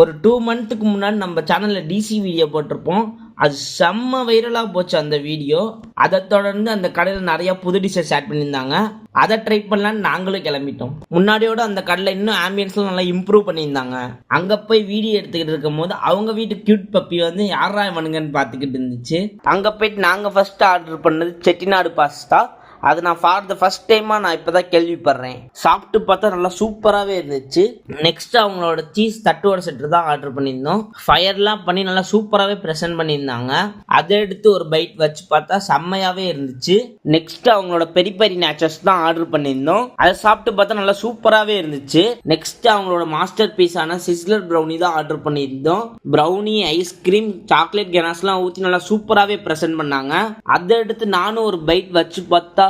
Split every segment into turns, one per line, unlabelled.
ஒரு 2 மந்த்துக்கு முன்னாடி நம்ம சேனலில் டிசி வீடியோ போட்டிருப்போம். அது செம்ம வைரலாக போச்சு அந்த வீடியோ. அதை தொடர்ந்து அந்த கடையில் நிறைய புது டிஷஸ் ஆட் பண்ணியிருந்தாங்க. அதை ட்ரை பண்ணலான்னு நாங்களும் கிளம்பிட்டோம். முன்னாடியோட அந்த கடையில் இன்னும் ஆம்பியன்ஸ்லாம் நல்லா இம்ப்ரூவ் பண்ணியிருந்தாங்க. அங்கே போய் வீடியோ எடுத்துக்கிட்டு இருக்கும் போது அவங்க வீட்டு கியூட் பப்பி வந்து யாரா இவனுங்கன்னு பார்த்துக்கிட்டு இருந்துச்சு. அங்கே போயிட்டு நாங்கள் ஃபர்ஸ்ட் ஆர்டர் பண்ணது செட்டிநாடு பாஸ்தா. அது நான் ஃபார் த ஃபர்ஸ்ட் டைமாக நான் இப்போ தான் கேள்விப்படுறேன். சாப்பிட்டு பார்த்தா நல்லா சூப்பராகவே இருந்துச்சு. நெக்ஸ்ட் அவங்களோட சீஸ் தட்டுவடை செட்டு தான் ஆர்டர் பண்ணியிருந்தோம். ஃபயர்லாம் பண்ணி நல்லா சூப்பராகவே ப்ரெசென்ட் பண்ணியிருந்தாங்க. அதை எடுத்து ஒரு பைட் வச்சு பார்த்தா செம்மையாகவே இருந்துச்சு. நெக்ஸ்ட் அவங்களோட பெரி பெரி நேச்சர்ஸ் தான் ஆர்டர் பண்ணியிருந்தோம். அதை சாப்பிட்டு பார்த்தா நல்லா சூப்பராகவே இருந்துச்சு. நெக்ஸ்ட் அவங்களோட மாஸ்டர் பீஸான சிஸ்லர் ப்ரௌனி தான் ஆர்டர் பண்ணியிருந்தோம். ப்ரௌனி, ஐஸ்கிரீம், சாக்லேட் கெனாஸ்லாம் ஊற்றி நல்லா சூப்பராகவே ப்ரெசென்ட் பண்ணாங்க. அதை எடுத்து நானும் ஒரு பைட் வச்சு பார்த்தா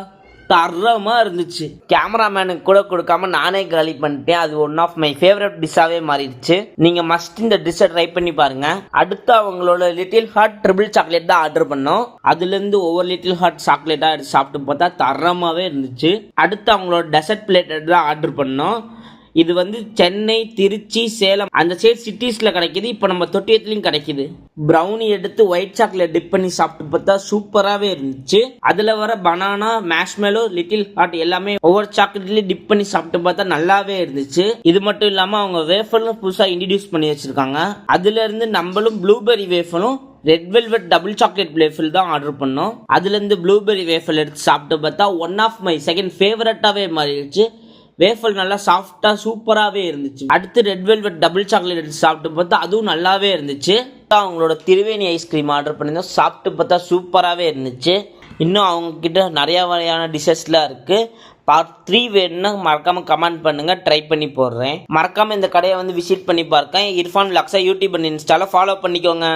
தரமாக இருந்துச்சு. கேமராமேனுக்கு கூட கொடுக்காம நானே காலி பண்ணிட்டேன். அது ஒன் ஆஃப் மை ஃபேவரட் டிஷ்ஷாகவே மாறிடுச்சு. நீங்கள் மஸ்ட் இந்த டிஷ்ஷை ட்ரை பண்ணி பாருங்க. அடுத்து அவங்களோட லிட்டில் ஹார்ட் ட்ரிபிள் சாக்லேட் தான் ஆர்டர் பண்ணோம். அதுலேருந்து ஒவ்வொரு லிட்டில் ஹார்ட் சாக்லேட்டாக எடுத்து சாப்பிட்டு பார்த்தா தரமாகவே இருந்துச்சு. அடுத்து அவங்களோட டெசர்ட் பிளேட்டட் தான் ஆர்டர் பண்ணோம். இது வந்து சென்னை, திருச்சி, சேலம் அந்த சைடு சிட்டிஸில் கிடைக்கிது. இப்போ நம்ம தொட்டியத்துலையும் கிடைக்கிது. ப்ரௌனி எடுத்து ஒயிட் சாக்லேட் டிப் பண்ணி சாப்பிட்டு பார்த்தா சூப்பராகவே இருந்துச்சு. அதில் வர பனானா, மேஷ்மெலோ, லிட்டில் ஹார்ட் எல்லாமே ஒவ்வொரு சாக்லேட்லேயும் டிப் பண்ணி சாப்பிட்டு பார்த்தா நல்லாவே இருந்துச்சு. இது மட்டும் இல்லாமல் அவங்க வேஃபலும் புதுசாக இன்ட்ரடியூஸ் பண்ணி வச்சுருக்காங்க. அதுலேருந்து நம்மளும் ப்ளூபெர்ரி வேஃபலும் red velvet double chocolate waffle தான் ஆர்டர் பண்ணோம். அதுலேருந்து ப்ளூபெர்ரி வேஃபல் எடுத்து சாப்பிட்டு பார்த்தா ஒன் ஆஃப் மை செகண்ட் ஃபேவரட்டாகவே மாறிடுச்சு. வேஃபல் நல்லா சாஃப்டாக சூப்பராகவே இருந்துச்சு. அடுத்து ரெட் வெல்வெட் டபுள் சாக்லேட் எடுத்து சாப்பிட்டு பார்த்தா அதுவும் நல்லாவே இருந்துச்சு. அவங்களோட திருவேணி ஐஸ்கிரீம் ஆர்டர் பண்ணியிருந்தோம். சாப்பிட்டு பார்த்தா சூப்பராகவே இருந்துச்சு. இன்னும் அவங்கக்கிட்ட நிறையா வகையான டிஷ்ஷஸ்லாம் இருக்குது. பார்ட் 3 வேணும்னா மறக்காமல் கமெண்ட் பண்ணுங்கள், ட்ரை பண்ணி போடுறேன். மறக்காமல் இந்த கடையை வந்து விசிட் பண்ணி பார்க்க இர்ஃபான் விலாக்ஸை யூடியூப் அண்ட் இன்ஸ்டாவில் ஃபாலோ பண்ணிக்கோங்க.